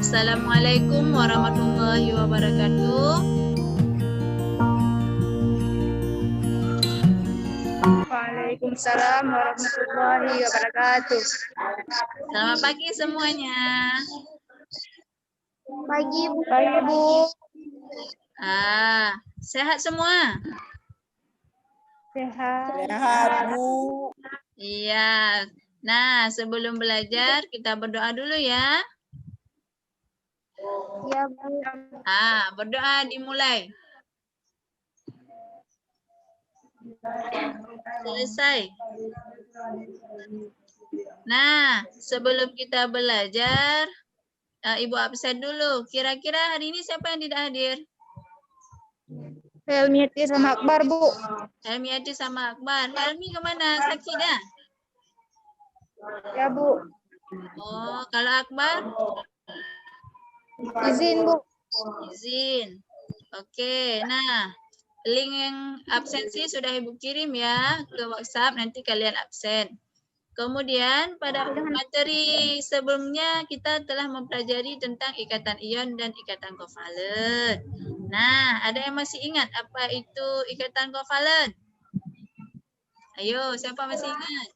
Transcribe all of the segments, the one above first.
Assalamualaikum warahmatullahi wabarakatuh. Waalaikumsalam warahmatullahi wabarakatuh. Selamat pagi semuanya. Pagi Bu. Pagi Bu. Sehat semua? Sehat. Sehat Bu. Iya. Nah, sebelum belajar kita berdoa dulu ya. Iya Bu. Berdoa dimulai. Selesai. Nah, sebelum kita belajar, Ibu absen dulu. Kira-kira hari ini siapa yang tidak hadir? Helmiati sama Akbar Bu. Helmiati sama Akbar. Helmi kemana? Sakit dah? Ya Bu. Oh, kalau Akbar? Izin Bu. Izin. Oke, nah link yang absensi sudah Ibu kirim ya ke WhatsApp, nanti kalian absen. Kemudian pada materi sebelumnya kita telah mempelajari tentang ikatan ion dan ikatan kovalen. Nah, ada yang masih ingat apa itu ikatan kovalen? Ayo, siapa masih ingat?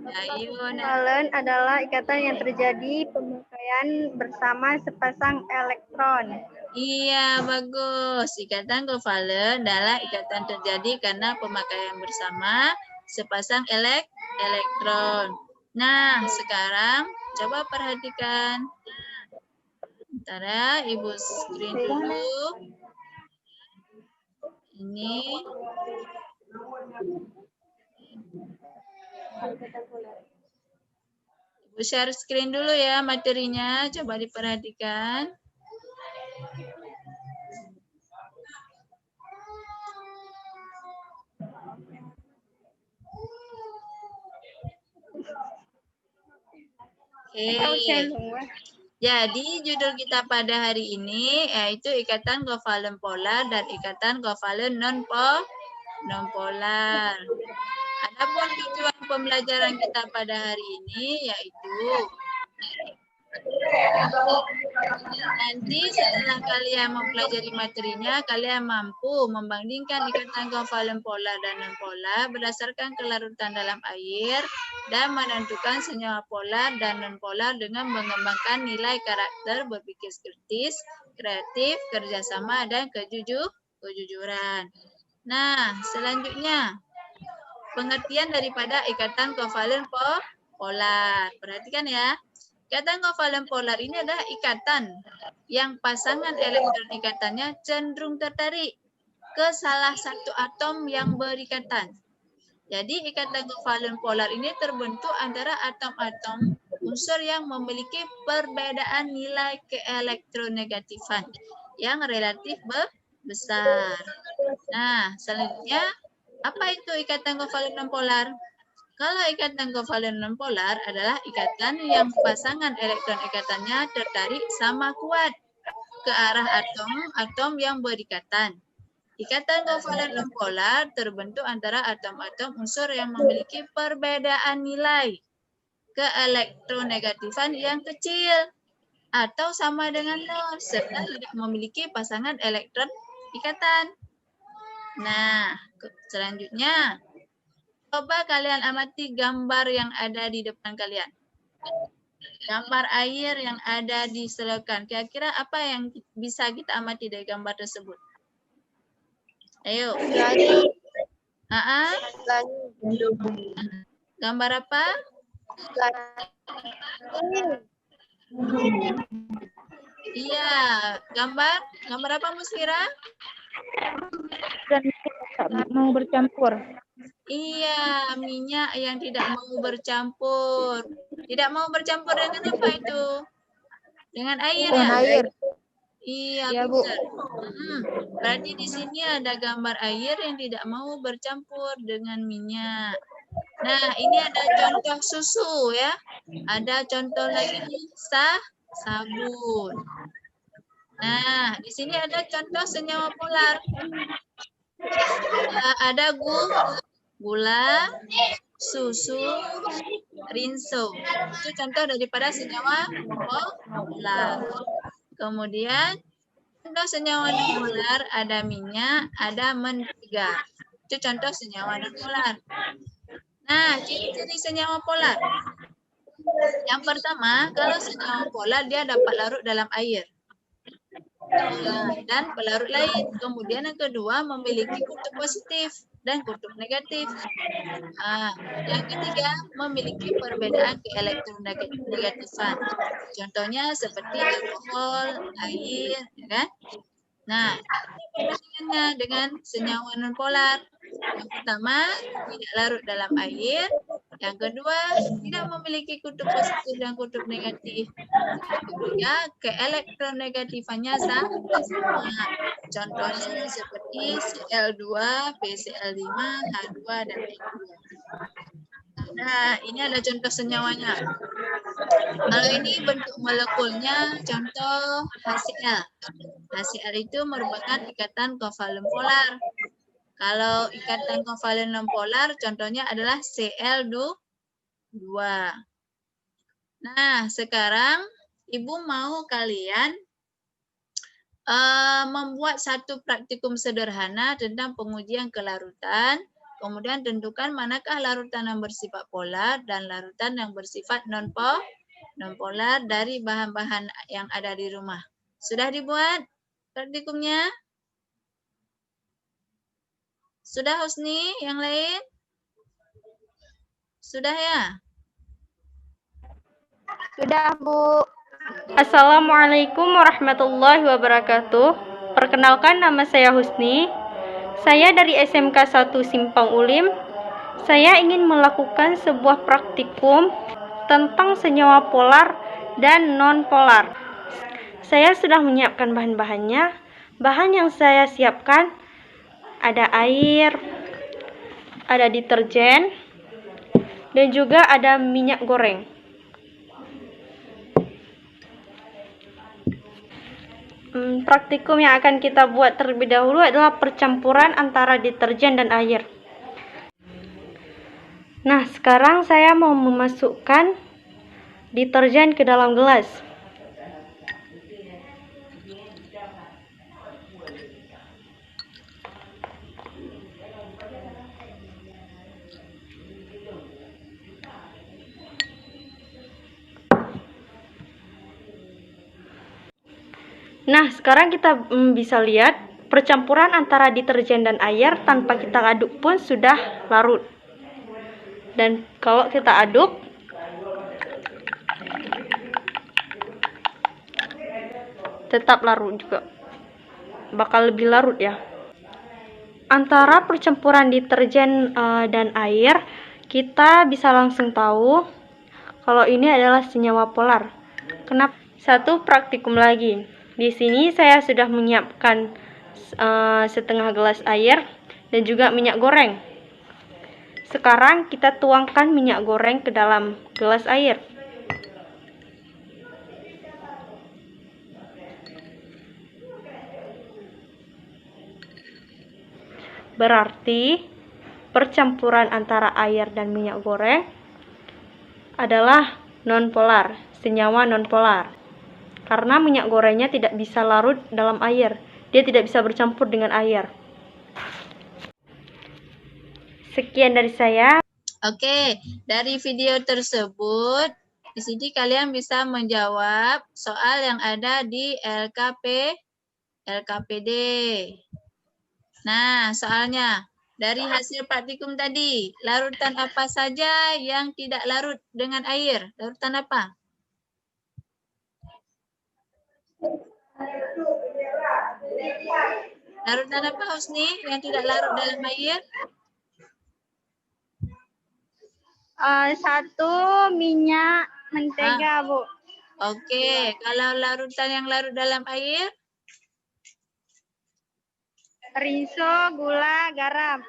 Ayo, Kovalen adalah ikatan yang terjadi pemakaian bersama sepasang elektron. Iya, bagus. Ikatan kovalen adalah ikatan terjadi karena pemakaian bersama sepasang elektron. Nah, sekarang coba perhatikan. Bentar ya, Ibu screen dulu. Ini. Ibu share screen dulu ya materinya. Coba diperhatikan. Oke. Jadi judul kita pada hari ini yaitu ikatan kovalen polar dan ikatan kovalen non-polar. Adapun tujuan pembelajaran kita pada hari ini yaitu nanti setelah kalian mempelajari materinya, kalian mampu membandingkan ikatan kovalen polar dan non-polar berdasarkan kelarutan dalam air dan menentukan senyawa polar dan non-polar dengan mengembangkan nilai karakter berpikir kritis, kreatif, kerjasama, dan kejujuran. Nah, selanjutnya pengertian daripada ikatan kovalen polar. Perhatikan ya. Ikatan kovalen polar ini adalah ikatan yang pasangan elektron ikatannya cenderung tertarik ke salah satu atom yang berikatan. Jadi ikatan kovalen polar ini terbentuk antara atom-atom unsur yang memiliki perbedaan nilai keelektronegatifan yang relatif besar. Nah, selanjutnya apa itu ikatan kovalen non-polar? Kalau ikatan kovalen non-polar adalah ikatan yang pasangan elektron ikatannya tertarik sama kuat ke arah atom-atom yang berikatan. Ikatan kovalen non-polar terbentuk antara atom-atom unsur yang memiliki perbedaan nilai keelektronegatifan yang kecil atau sama dengan nol serta tidak memiliki pasangan elektron ikatan. Nah, selanjutnya coba kalian amati gambar yang ada di depan kalian. Gambar air yang ada di selokan. Kira-kira apa yang bisa kita amati dari gambar tersebut? Ayo. Gambar apa? Iya, gambar apa Musfira? Dan tidak mau bercampur. Iya, minyak yang tidak mau bercampur. Tidak mau bercampur dengan apa itu? Dengan air ya? Air. Iya, Ya, betul. Berarti di sini ada gambar air yang tidak mau bercampur dengan minyak. Nah, ini ada contoh susu ya. Ada contoh lagi sabun. Nah, di sini ada contoh senyawa polar. Ada gula, susu, rinso. Itu contoh daripada senyawa polar. Kemudian contoh senyawa nonpolar ada minyak, ada mentega. Itu contoh senyawa nonpolar. Nah, ciri-ciri senyawa polar. Yang pertama, kalau senyawa polar dia dapat larut dalam air. Dan pelarut lain. Kemudian yang kedua memiliki kutub positif dan kutub negatif. Yang ketiga memiliki perbedaan keelektronegatifan. Contohnya seperti alkohol, air, ya kan? Nah, perbandingannya dengan senyawa nonpolar. Yang pertama, tidak larut dalam air. Yang kedua, tidak memiliki kutub positif dan kutub negatif. Yang ketiga, keelektronegatifannya sama. Contohnya seperti Cl2, PCl5, H2, dan N2. Nah, ini ada contoh senyawanya. Kalau ini bentuk molekulnya, contoh HCl. HCl itu merupakan ikatan kovalen polar. Kalau ikatan kovalen nonpolar, contohnya adalah Cl2. Nah, sekarang Ibu mau kalian membuat satu praktikum sederhana tentang pengujian kelarutan. Kemudian tentukan manakah larutan yang bersifat polar dan larutan yang bersifat nonpolar dari bahan-bahan yang ada di rumah. Sudah dibuat praktikumnya? Sudah Husni? Yang lain? Sudah ya? Sudah, Bu. Assalamualaikum warahmatullahi wabarakatuh. Perkenalkan, nama saya Husni. Saya dari SMK 1 Simpang Ulim. Saya ingin melakukan sebuah praktikum tentang senyawa polar dan non-polar. Saya sudah menyiapkan bahan-bahannya. Bahan yang saya siapkan ada air, ada deterjen, dan juga ada minyak goreng. Praktikum yang akan kita buat terlebih dahulu adalah percampuran antara deterjen dan air. Nah, sekarang saya mau memasukkan deterjen ke dalam gelas. Nah, sekarang kita bisa lihat percampuran antara deterjen dan air tanpa kita aduk pun sudah larut. Dan kalau kita aduk, tetap larut juga. Bakal lebih larut ya. Antara percampuran deterjen dan air, kita bisa langsung tahu kalau ini adalah senyawa polar. Kenapa? Satu praktikum lagi. Di sini saya sudah menyiapkan setengah gelas air dan juga minyak goreng. Sekarang kita tuangkan minyak goreng ke dalam gelas air. Berarti percampuran antara air dan minyak goreng adalah nonpolar, senyawa nonpolar. Karena minyak gorengnya tidak bisa larut dalam air, dia tidak bisa bercampur dengan air. Sekian dari saya. Oke, dari video tersebut, di sini kalian bisa menjawab soal yang ada di LKPD. Nah, soalnya dari hasil praktikum tadi, larutan apa saja yang tidak larut dengan air? Larutan apa? Larutan apa, Husni, yang tidak larut dalam air? Satu minyak, mentega, Bu. Oke, kalau larutan yang larut dalam air? Rinso, gula, garam.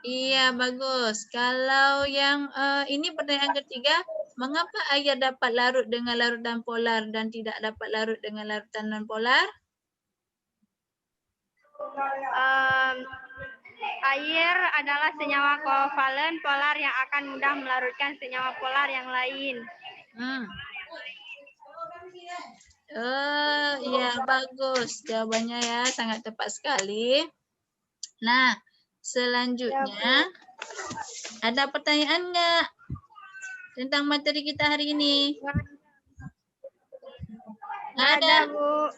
Iya, bagus. Kalau yang ini pertanyaan ketiga, mengapa air dapat larut dengan larutan polar dan tidak dapat larut dengan larutan non-polar? Air adalah senyawa kovalen polar yang akan mudah melarutkan senyawa polar yang lain. Oh, iya bagus. Jawabannya ya sangat tepat sekali. Nah, selanjutnya ada pertanyaan nggak tentang materi kita hari ini? Nggak ada, Bu.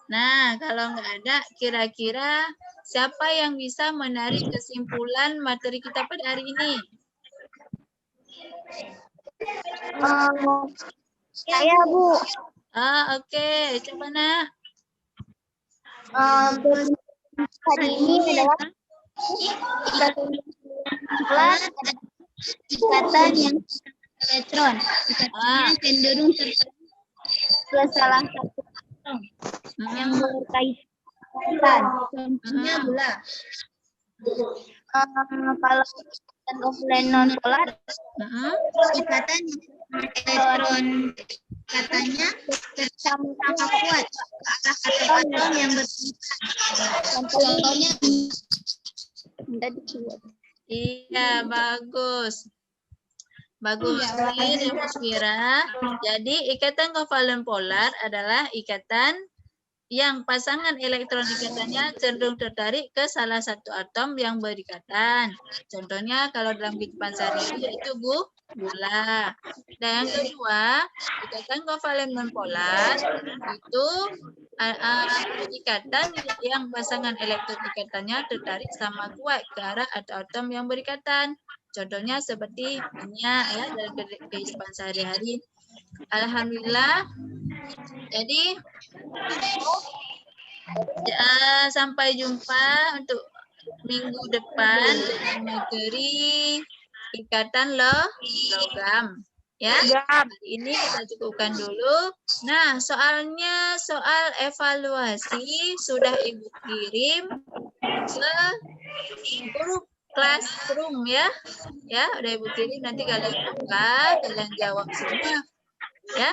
Nah, kalau nggak ada, kira-kira siapa yang bisa menarik kesimpulan materi kita pada hari ini? Saya, Bu. Oke. Coba nak. Hari ini adalah ikatan yang elektron. Ikatan cenderung ke salah satu yang berkaitan. Contohnya gula. Kalau ikatan kovalen non polar, ikatan elektron katanya sama-sama kuat ke arah atom yang berpisah. Contohnya Iya, bagus. Bagus sekali, Musfira. Jadi, ikatan kovalen polar adalah ikatan yang pasangan elektron ikatannya cenderung tertarik ke salah satu atom yang berikatan. Contohnya kalau dalam kehidupan sehari-hari yaitu gula. Dan yang kedua, ikatan kovalen nonpolar itu ikatan yang pasangan elektron ikatannya tertarik sama kuat ke arah atom yang berikatan. Contohnya seperti minyak ya dalam kehidupan sehari-hari. Alhamdulillah. Jadi sampai jumpa untuk minggu depan dengan materi ikatan logam. Ya, hari ini kita cukupkan dulu. Nah, soalnya soal evaluasi sudah Ibu kirim ke grup classroom ya. Ya, udah Ibu kirim, nanti kalian buka, kalian jawab semua. Ya.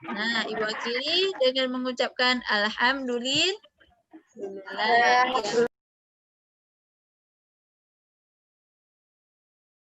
Nah, Ibu akhiri dengan mengucapkan alhamdulillah.